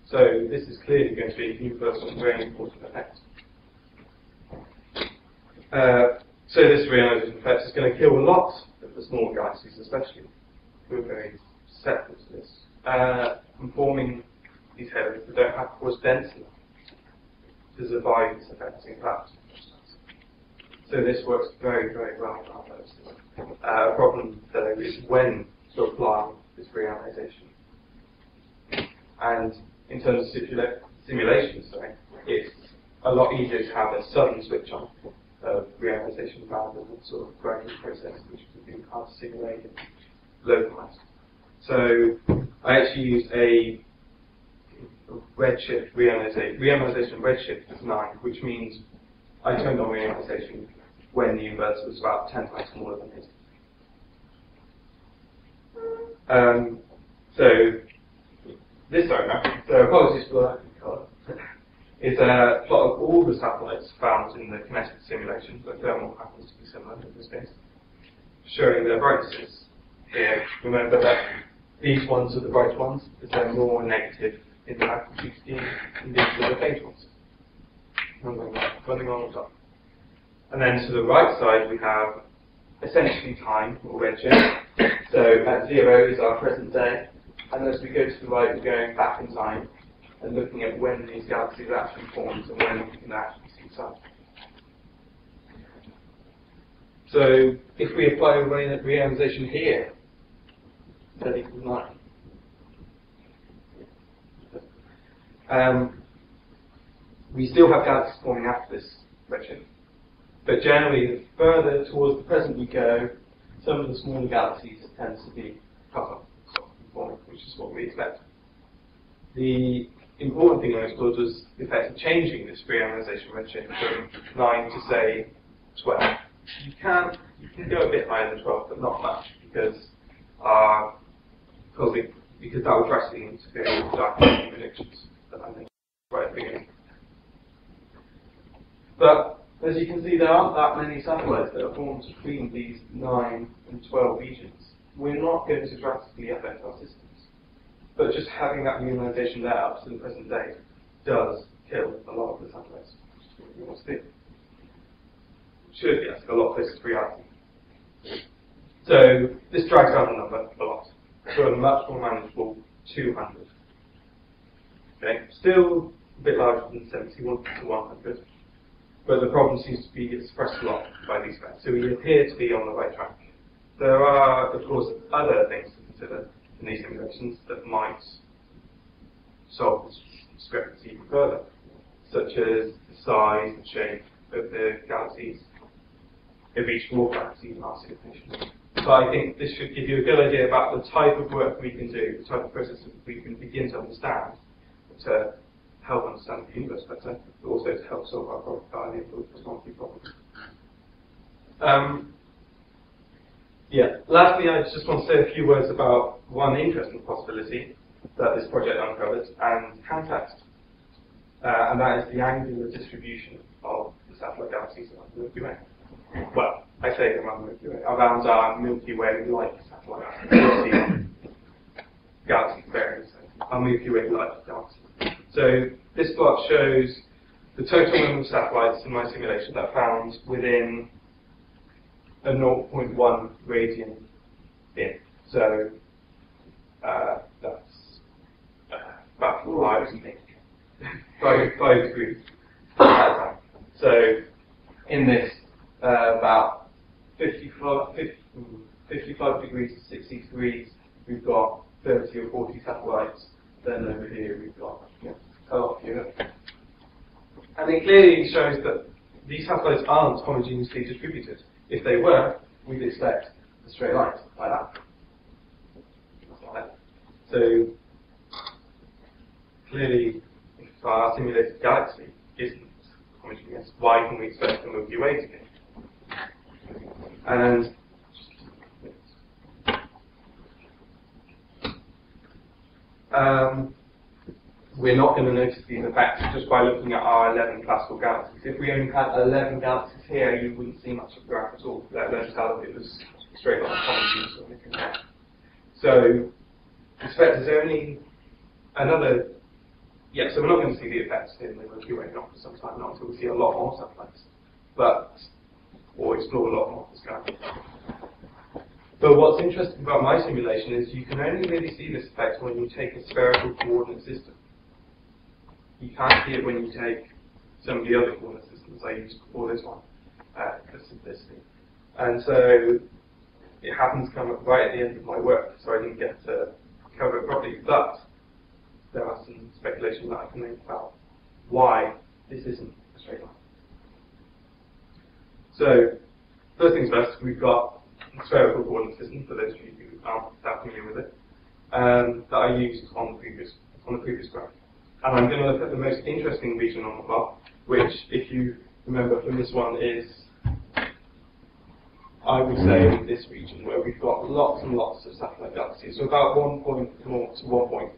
So this is clearly going to be a universal and very important effect. So this reionization effect is going to kill a lot of the smaller galaxies, especially, who are very susceptible to this, from forming these halos that don't have cores dense enough to survive this effect in collapse. So this works very, very well for our purposes. A problem, though, is when to apply this reionization. And in terms of simulation, it's a lot easier to have a sudden switch on of reionization rather than a sort of gradual process, which would be hard to simulate and localize. So I actually used a redshift reionization redshift of 9, which means I turned on reionization when the universe was about 10 times smaller than his. So this diagram, so apologies for that colour, is a plot of all the satellites found in the kinetic simulation, but thermal happens to be similar in this case, showing their brightnesses here. Remember that these ones are the bright ones, because they're more negative in the magnitude scheme, and these are the faint ones. Running on the top. And then to the right side we have essentially time, or redshift. So at 0 is our present day, and as we go to the right we're going back in time and looking at when these galaxies actually formed and when we can actually see sun. So if we apply reionization here, that equals 9. We still have galaxies forming after this redshift. But generally, the further towards the present we go, some of the smaller galaxies tend to be cut off from forming, which is what we expect. The important thing I suppose was the effect of changing this reionization redshift from 9 to say 12. You can go a bit higher than 12, but not much, because that will drastically interfere with dark energy predictions that I think right at the beginning. But as you can see, there aren't that many satellites that are formed between these 9 and 12 regions. We're not going to drastically affect our systems. But just having that reionization there up to the present day does kill a lot of the satellites, which is what we want to do. Should get us a lot closer to reality. So this drags out the number a lot. So a much more manageable 200. Okay, still a bit larger than 71 to 100. But the problem seems to be expressed a lot by these facts. So we appear to be on the right track. There are, of course, other things to consider in these simulations that might solve this discrepancy even further, such as the size and shape of the galaxies, of each dwarf galaxy in our simulation. So I think this should give you a good idea about the type of work we can do, the type of processes we can begin to understand to help understand the universe better, but also to help solve our cosmology problems. Lastly, I just want to say a few words about one interesting possibility that this project uncovered and context, and that is the angular distribution of the satellite galaxies around the Milky Way. Well, I say around the Milky Way, around our Milky Way-like satellite galaxy variants, our Milky Way-like galaxy. So this plot shows the total number of satellites in my simulation that are found within a 0.1 radian in. So that's about 5 degrees at a time. So in this, about 55 degrees to 60 degrees, we've got 30 or 40 satellites. Then over here we've got a lot fewer. And it clearly shows that these satellites aren't homogeneously distributed. If they were, we'd expect a straight line like that. That's not it. So clearly, if our simulated galaxy isn't homogeneous, why can we expect the Milky Way to be? And we're not going to notice these effects just by looking at our 11 classical galaxies. If we only had 11 galaxies here, you wouldn't see much of the graph at all, let alone tell if it was straight line homogeneous or anything like that. So, expect there's only another yeah, so we're not going to see the effects in the Milky Way not for some time, not until we see a lot more satellites, or explore a lot more of the sky. But what's interesting about my simulation is you can only really see this effect when you take a spherical coordinate system. You can't see it when you take some of the other coordinate systems I used before this one, for simplicity. And so it happens to come up right at the end of my work, so I didn't get to cover it properly. But there are some speculation that I can make about why this isn't a straight line. So, first things first, we've got a spherical coordinate system, for those of you who aren't that familiar with it, that I used on the previous graph. And I'm going to look at the most interesting region on the plot, which, if you remember from this one, is, I would say, this region, where we've got lots and lots of satellite galaxies, so about 1.0 to 1.3.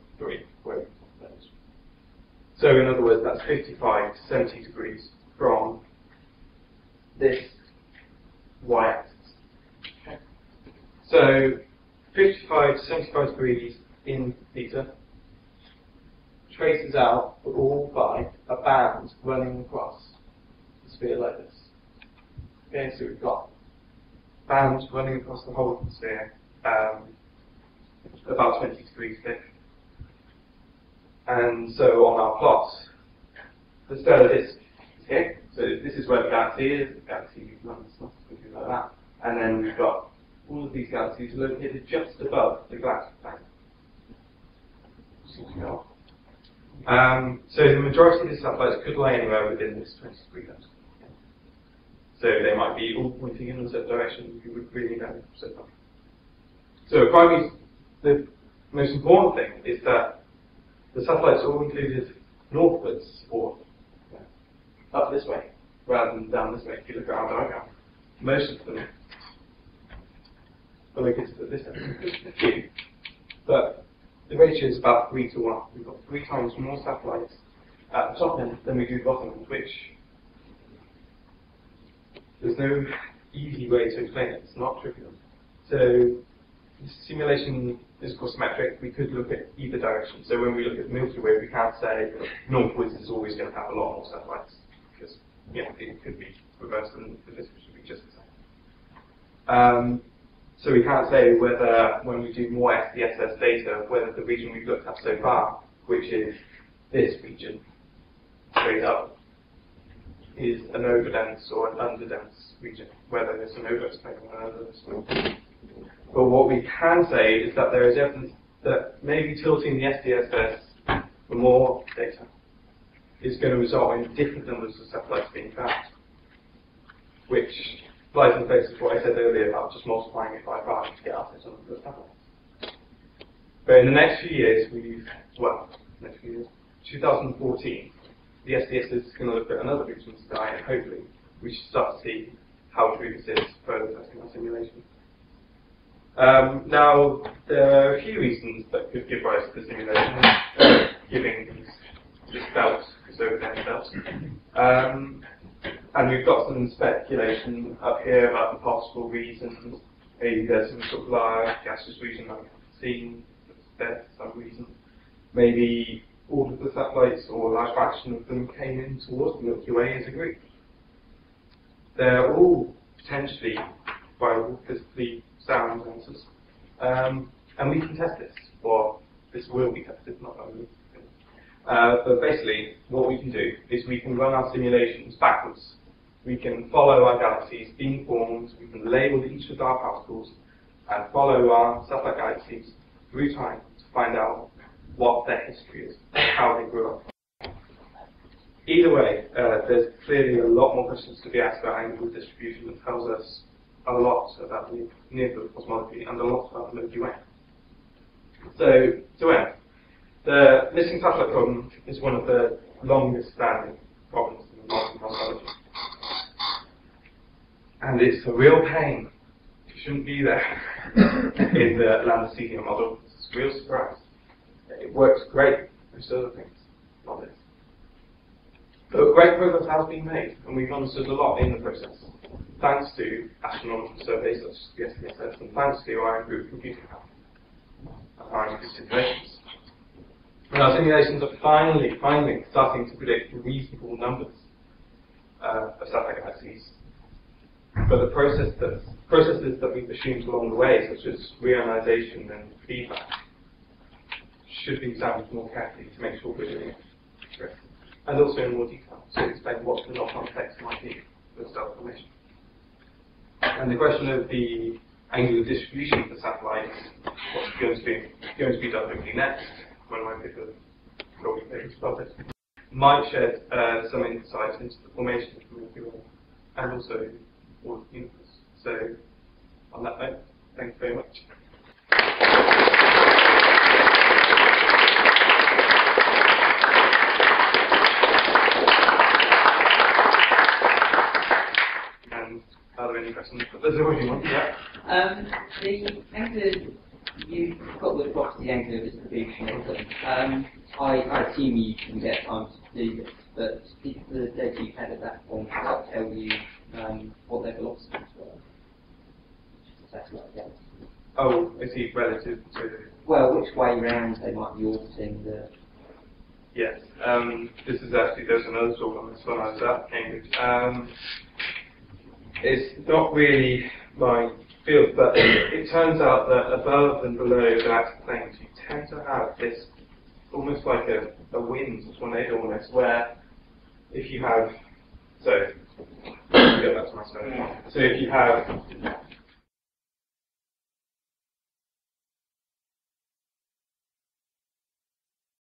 So in other words, that's 55 to 70 degrees from this y-axis. Okay. So 55 to 75 degrees in theta traces out all by a band running across the sphere like this. Okay, so we've got bands running across the whole of the sphere, about 20 degrees thick. And so on our plots, the stellar disk is here. So this is where the galaxy is. The galaxy runs something like that. And then we've got all of these galaxies located just above the galactic plane. So the majority of the satellites could lie anywhere within this 20 degree band. So they might be all pointing in a certain direction. You would really know so far. So probably the most important thing is that the satellites are all included northwards, or up this way, rather than down this way. If you look at our diagram, most of them are located at this end. But the ratio is about 3 to 1. We've got 3 times more satellites at the top end than we do the bottom end, which there's no easy way to explain it. It's not trivial. So the simulation is cosmetric. We could look at either direction. So when we look at the Milky Way, we can't say northwards is always going to have a lot more satellites, because it could be reversed and the physics should be just the same. So we can't say whether, when we do more SDSS data, whether the region we've looked at so far, which is this region, straight up, is an overdense or an underdense region, whether it's an overexplained or an underexplained. But what we can say is that there is evidence that maybe tilting the SDSS for more data is going to result in different numbers of satellites being found, which flies in the face of what I said earlier about just multiplying it by 5 to get out a number of satellites. But in the next few years, 2014, the SDSS is going to look at another region of the sky, and hopefully we should start to see how true this is further testing our simulation. Now, there are a few reasons that could give rise to the simulation, giving this belt, this overdense belt. And we've got some speculation up here about the possible reasons. Maybe there's some sort of large gaseous region I haven't seen there for some reason. Maybe all of the satellites, or a large fraction of them, came in towards the Milky Way as a group. They're all potentially viable, physically sound answers. And we can test this, or this will be tested, not only. But basically, what we can do is we can run our simulations backwards. We can follow our galaxies being formed, we can label each of our particles, and follow our satellite galaxies through time to find out what their history is, how they grew up. Either way, there's clearly a lot more questions to be asked about angular distribution that tells us a lot about the near-Earth cosmology and a lot about the Milky Way. So, to end, the missing satellite problem is one of the longest standing problems in modern cosmology. And it's a real pain. It shouldn't be there in the Landis-Cesium model. It's a real surprise. It works great with other things, not this. But great progress has been made, and we've understood a lot in the process, thanks to astronomical surveys such as the SDSS, and thanks to our improved computing power and our improved simulations. And our simulations are finally starting to predict reasonable numbers of sapphire galaxies. But the processes that we've assumed along the way, such as reionization and feedback, should be examined more carefully to make sure we're doing it correctly. And also in more detail, to explain what the knock-on effects might be for stellar formation. And the question of the angular distribution of the satellites, what's going to be done hopefully next, when my paper will be published, might shed some insight into the formation of the Milky Way and also all of the universe. So, on that note, thank you very much. And are there any questions? There's already one. Yeah. The angular, you've got the property angular distribution. I assume you can get time to do this, but did the data you had at that point tell you what their velocities were? Satellite galaxies. Oh, is he relative to? Well, which way round they might be orbiting the. Yes. This is actually, there's another talk on this when I was at Cambridge. It's not really my field, but it turns out that above and below galactic planes, you tend to have this almost like a wind, a tornado almost, where if you have, so, go back to my slide. So if you have